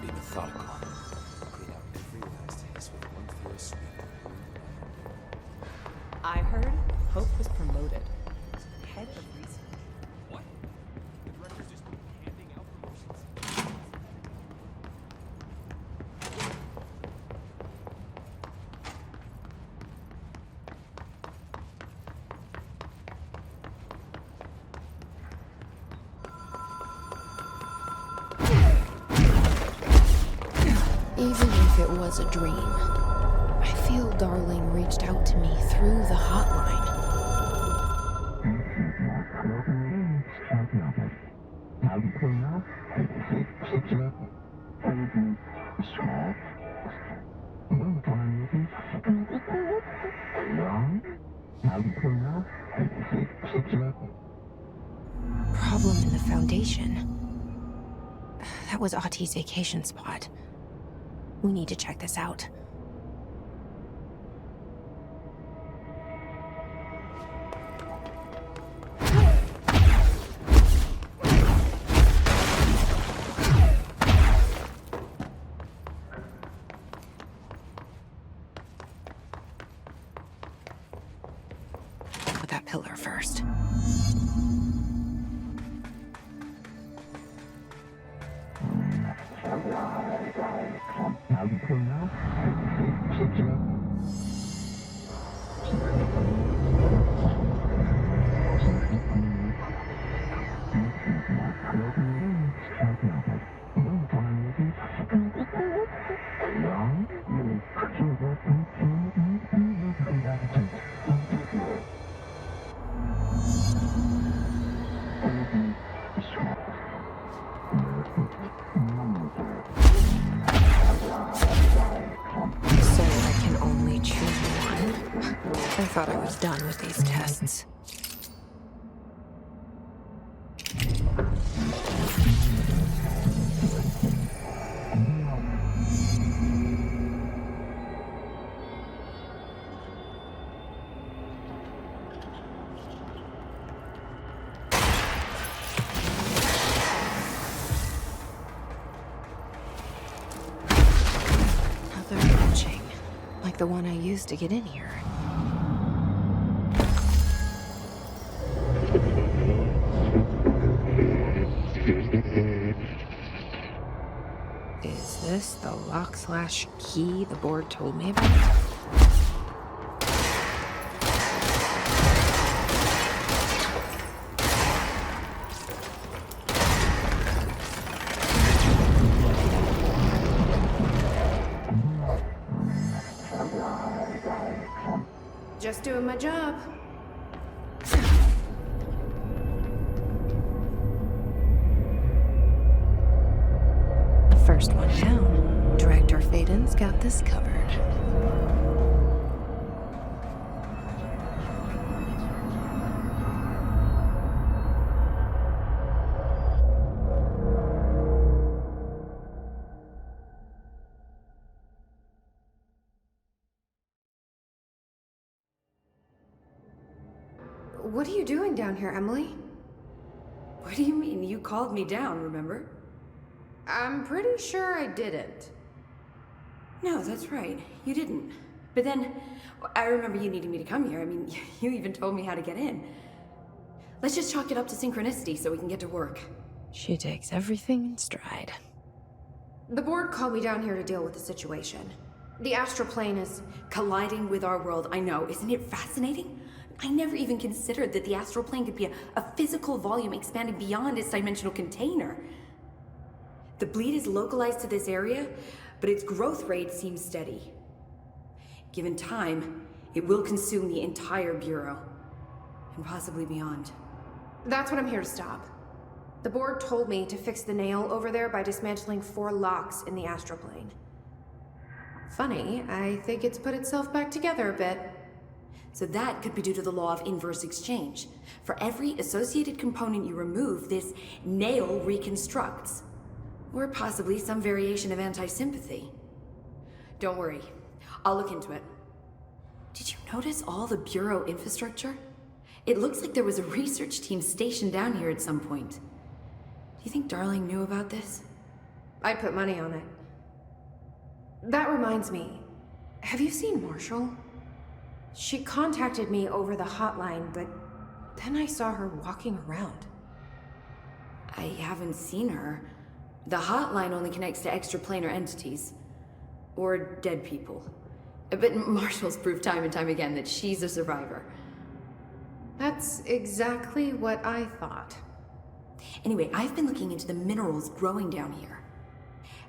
be methodical. Clean out every last hiss with one thorough sweep. I heard Hope was promoted. Head of research. What? The director's just handing out promotions. Even if it was a dream, I feel Darling reached out to me through the hotline. Problem in the foundation. That was Auti's vacation spot. We need to check this out. With that pillar first. I thought I was done with these tests. Another etching, like the one I used to get in here. Is this the lock/key the board told me about? Just doing my job. First one down. Director Faden's got this covered. What are you doing down here, Emily? What do you mean? You called me down, remember? I'm pretty sure I didn't. No, that's right. You didn't. But then, I remember you needing me to come here. I mean, you even told me how to get in. Let's just chalk it up to synchronicity so we can get to work. She takes everything in stride. The board called me down here to deal with the situation. The astral plane is colliding with our world, I know. Isn't it fascinating? I never even considered that the astral plane could be a physical volume expanding beyond its dimensional container. The bleed is localized to this area, but its growth rate seems steady. Given time, it will consume the entire Bureau, and possibly beyond. That's what I'm here to stop. The board told me to fix the nail over there by dismantling 4 locks in the astral plane. Funny, I think it's put itself back together a bit. So that could be due to the law of inverse exchange. For every associated component you remove, this nail reconstructs. Or possibly some variation of anti-sympathy. Don't worry, I'll look into it. Did you notice all the Bureau infrastructure? It looks like there was a research team stationed down here at some point. Do you think Darling knew about this? I'd put money on it. That reminds me, have you seen Marshall? She contacted me over the hotline, but then I saw her walking around. I haven't seen her. The hotline only connects to extraplanar entities. Or dead people. But Marshall's proved time and time again that she's a survivor. That's exactly what I thought. Anyway, I've been looking into the minerals growing down here.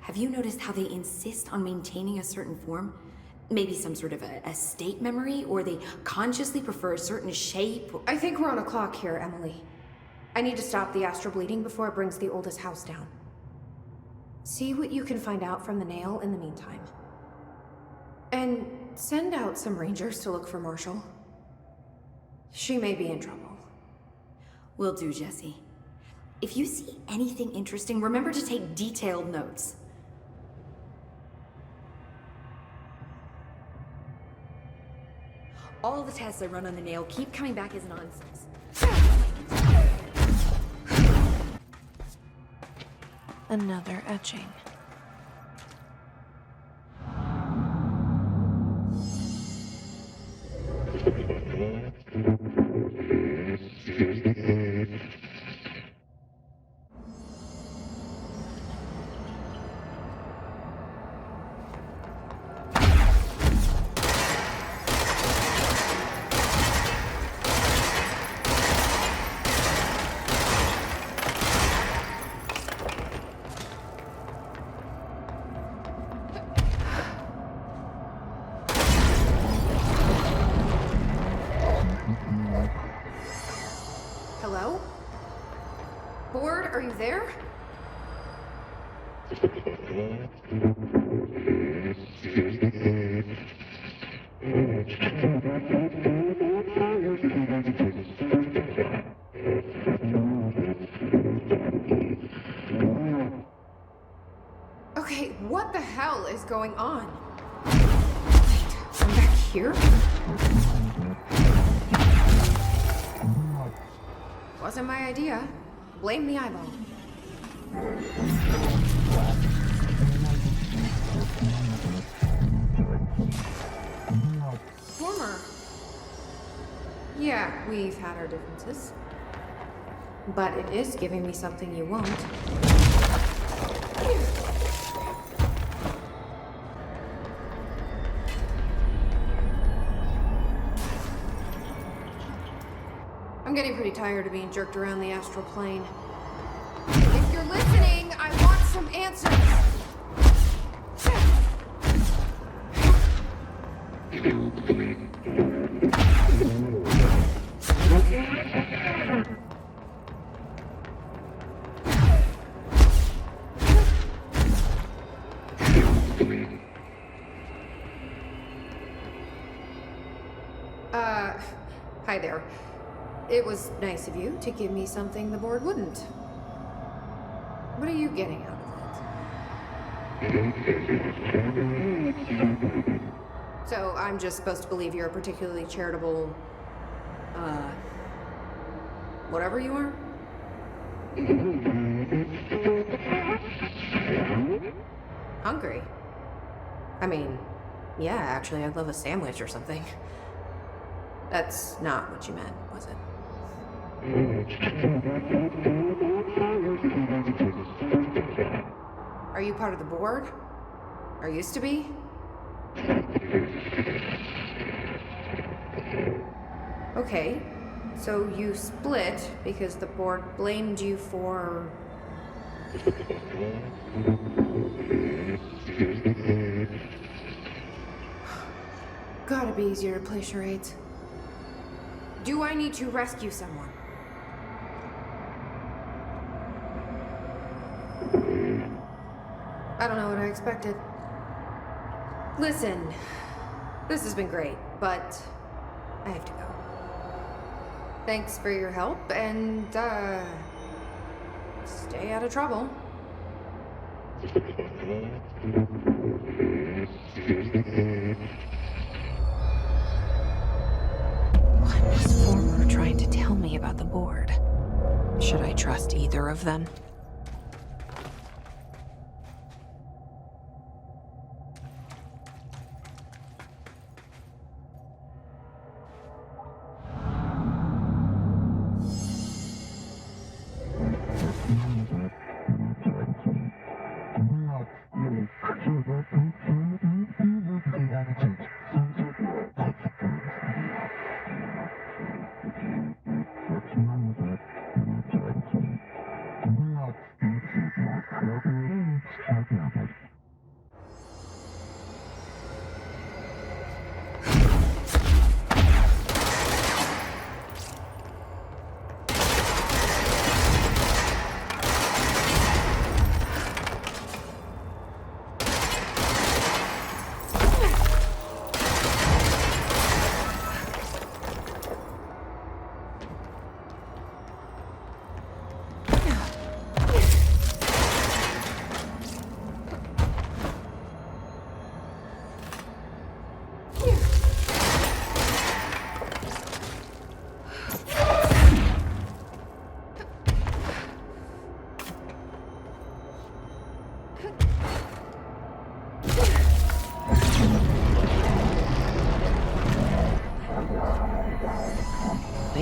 Have you noticed how they insist on maintaining a certain form? Maybe some sort of a state memory, or they consciously prefer a certain shape? I think we're on a clock here, Emily. I need to stop the astral bleeding before it brings the oldest house down. See what you can find out from the nail in the meantime. And send out some rangers to look for Marshall. She may be in trouble. Will do, Jesse. If you see anything interesting, remember to take detailed notes. All the tests I run on the nail keep coming back as nonsense. Another etching. Hello? Board, are you there? Okay, what the hell is going on? Wait, I'm back here? Wasn't my idea. Blame the eyeball. Former. Yeah, we've had our differences. But it is giving me something you won't. I'm getting pretty tired of being jerked around the astral plane. If you're listening, I want some answers! Hi there. It was nice of you to give me something the board wouldn't. What are you getting out of it? So I'm just supposed to believe you're a particularly charitable, whatever you are? Hungry? I mean, yeah, actually, I'd love a sandwich or something. That's not what you meant, was it? Are you part of the board? Or used to be? Okay, so you split because the board blamed you for... Gotta be easier to play charades. Do I need to rescue someone? I don't know what I expected. Listen, this has been great, but I have to go. Thanks for your help, and, stay out of trouble. What was Former trying to tell me about the board? Should I trust either of them?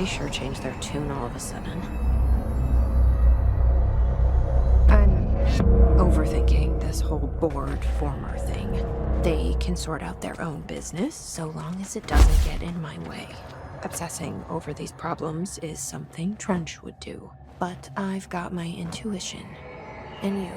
They sure changed their tune all of a sudden. I'm overthinking this whole board former thing. They can sort out their own business so long as it doesn't get in my way. Obsessing over these problems is something Trench would do. But I've got my intuition. And you.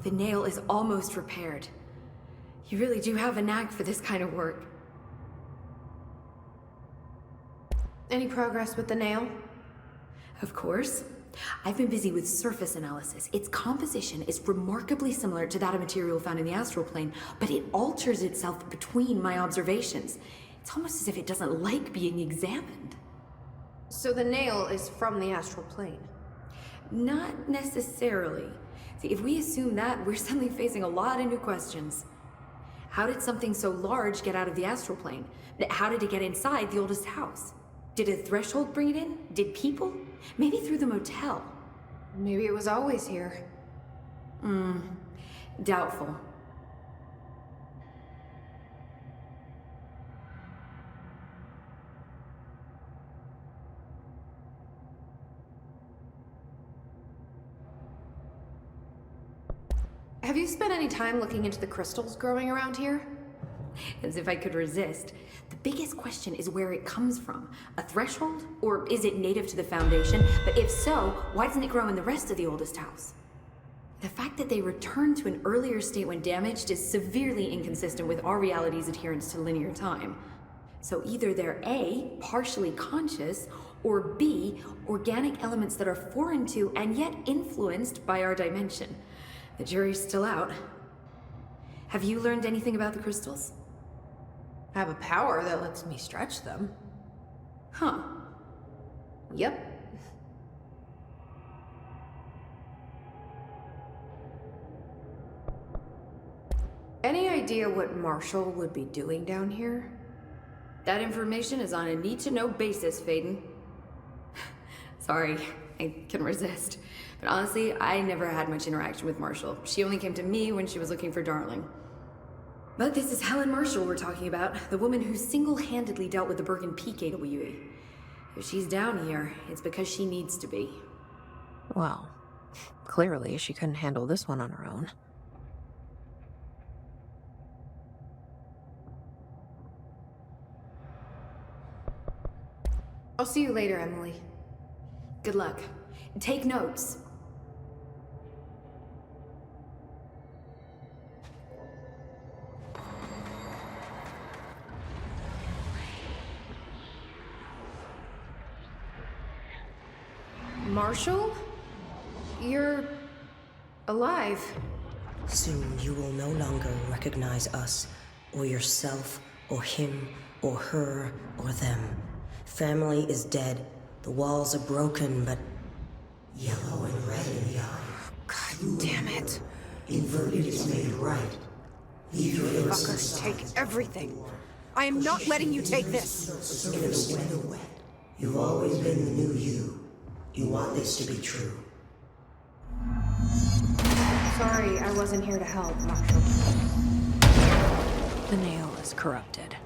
The nail is almost repaired. You really do have a knack for this kind of work. Any progress with the nail? Of course. I've been busy with surface analysis. Its composition is remarkably similar to that of material found in the astral plane, but it alters itself between my observations. It's almost as if it doesn't like being examined. So the nail is from the astral plane? Not necessarily. See, if we assume that, we're suddenly facing a lot of new questions. How did something so large get out of the astral plane? How did it get inside the oldest house? Did a threshold bring it in? Did people? Maybe through the motel. Maybe it was always here. Doubtful. Have you spent any time looking into the crystals growing around here? As if I could resist. The biggest question is where it comes from. A threshold? Or is it native to the Foundation? But if so, why doesn't it grow in the rest of the oldest house? The fact that they returned to an earlier state when damaged is severely inconsistent with our reality's adherence to linear time. So either they're A, partially conscious, or B, organic elements that are foreign to and yet influenced by our dimension. The jury's still out. Have you learned anything about the crystals? I have a power that lets me stretch them. Huh. Yep. Any idea what Marshall would be doing down here? That information is on a need-to-know basis, Faden. Sorry, I can resist. But honestly, I never had much interaction with Marshall. She only came to me when she was looking for Darling. But this is Helen Marshall we're talking about, the woman who single-handedly dealt with the Bergen Peak AWE. If she's down here, it's because she needs to be. Well, clearly she couldn't handle this one on her own. I'll see you later, Emily. Good luck. Take notes. Marshall? You're alive. Soon you will no longer recognize us, or yourself, or him, or her, or them. Family is dead. The walls are broken, but yellow and red in the eye. God damn it. Inverted is made right. Leave your innocence. Fuckers take everything. I am not letting you take this. In the weather wet. You've always been the new you. You want this to be true. Sorry, I wasn't here to help, Marshall. The nail is corrupted.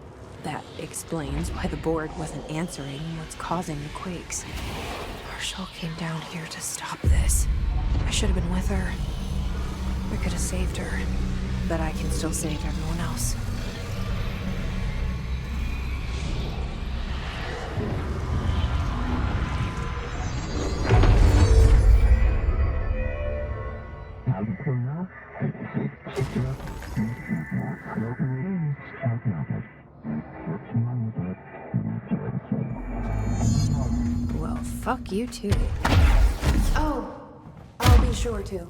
That explains why the board wasn't answering what's causing the quakes. Marshall came down here to stop this. I should have been with her. I could have saved her, but I can still save everyone else. Well, fuck you too. Oh, I'll be sure to.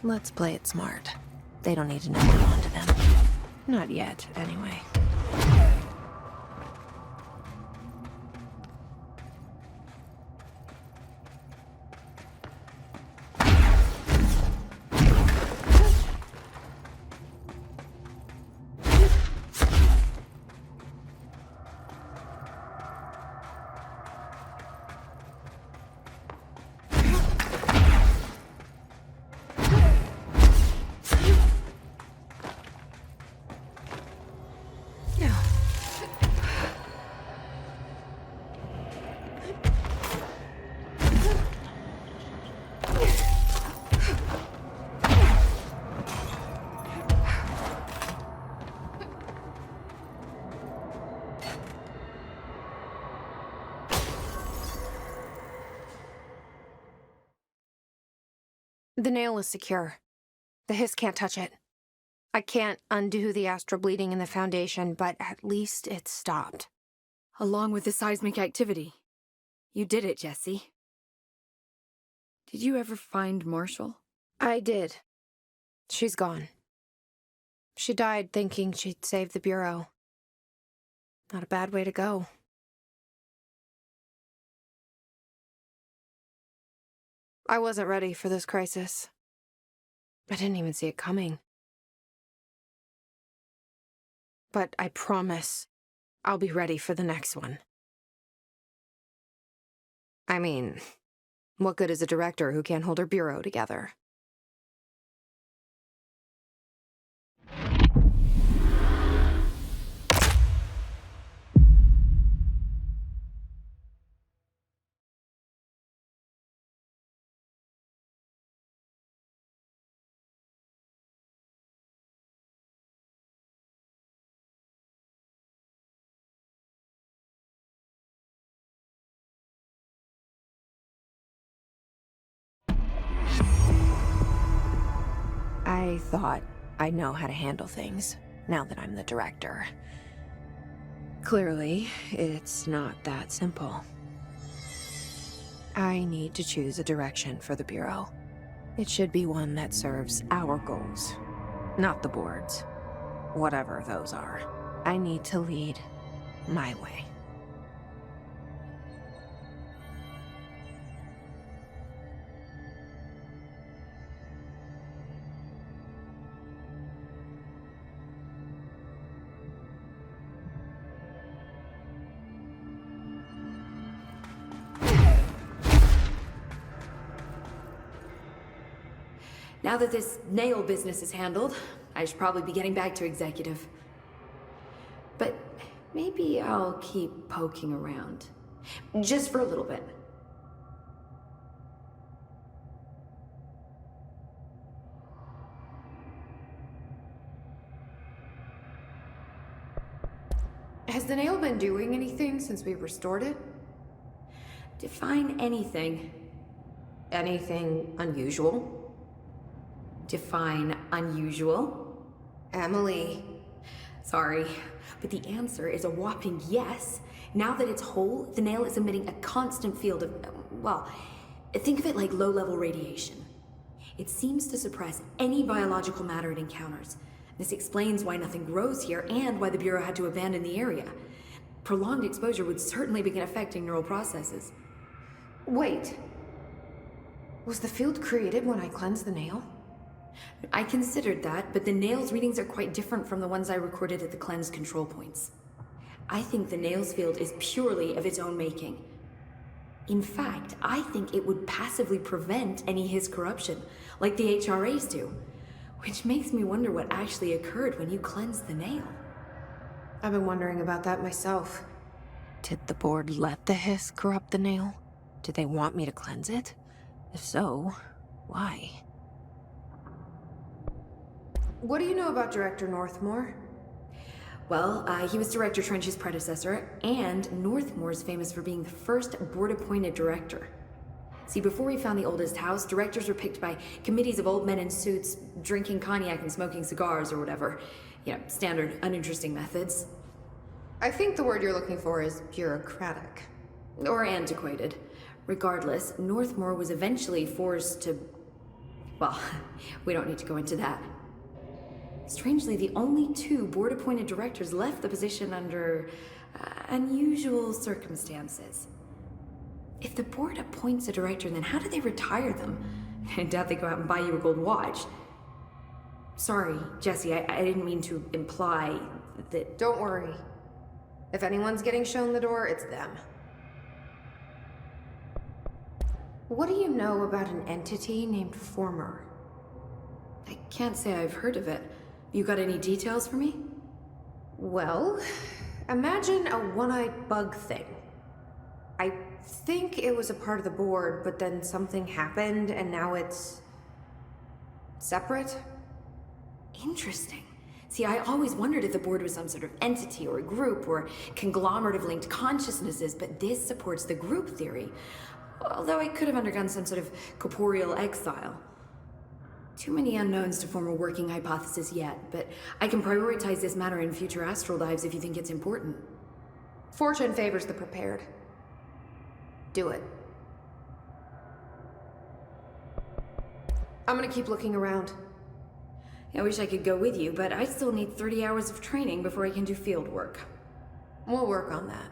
Let's play it smart. They don't need to know I'm onto them. Not yet, anyway. The nail is secure. The hiss can't touch it. I can't undo the astral bleeding in the Foundation, but at least it's stopped. Along with the seismic activity. You did it, Jesse. Did you ever find Marshall? I did. She's gone. She died thinking she'd save the Bureau. Not a bad way to go. I wasn't ready for this crisis. I didn't even see it coming. But I promise I'll be ready for the next one. I mean, what good is a director who can't hold her bureau together? I thought I know how to handle things, now that I'm the director. Clearly, it's not that simple. I need to choose a direction for the Bureau. It should be one that serves our goals, not the board's. Whatever those are. I need to lead my way. Now that this nail business is handled, I should probably be getting back to executive. But maybe I'll keep poking around. Just for a little bit. Has the nail been doing anything since we restored it? Define anything. Anything unusual? Define unusual. Emily. Sorry, but the answer is a whopping yes. Now that it's whole, the nail is emitting a constant field of, well, think of it like low-level radiation. It seems to suppress any biological matter it encounters. This explains why nothing grows here and why the Bureau had to abandon the area. Prolonged exposure would certainly begin affecting neural processes. Wait. Was the field created when I cleansed the nail? I considered that, but the nail's readings are quite different from the ones I recorded at the cleanse control points. I think the nail's field is purely of its own making. In fact, I think it would passively prevent any Hiss corruption, like the HRAs do. Which makes me wonder what actually occurred when you cleansed the nail. I've been wondering about that myself. Did the board let the Hiss corrupt the nail? Did they want me to cleanse it? If so, why? What do you know about Director Northmore? Well, he was Director Trench's predecessor, and Northmore's famous for being the first board-appointed director. See, before we found the oldest house, directors were picked by committees of old men in suits, drinking cognac and smoking cigars or whatever. You know, standard, uninteresting methods. I think the word you're looking for is bureaucratic. Or antiquated. Regardless, Northmore was eventually forced to... well, we don't need to go into that. Strangely, the only two board-appointed directors left the position under unusual circumstances. If the board appoints a director, then how do they retire them? I doubt they go out and buy you a gold watch. Sorry, Jesse, I didn't mean to imply that... Don't worry. If anyone's getting shown the door, it's them. What do you know about an entity named Former? I can't say I've heard of it. You got any details for me? Well, imagine a one-eyed bug thing. I think it was a part of the board, but then something happened and now it's... separate? Interesting. See, I always wondered if the board was some sort of entity or a group or conglomerate of linked consciousnesses, but this supports the group theory. Although it could have undergone some sort of corporeal exile. Too many unknowns to form a working hypothesis yet, but I can prioritize this matter in future astral dives if you think it's important. Fortune favors the prepared. Do it. I'm gonna keep looking around. I wish I could go with you, but I still need 30 hours of training before I can do field work. We'll work on that.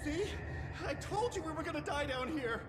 See? I told you we were gonna die down here.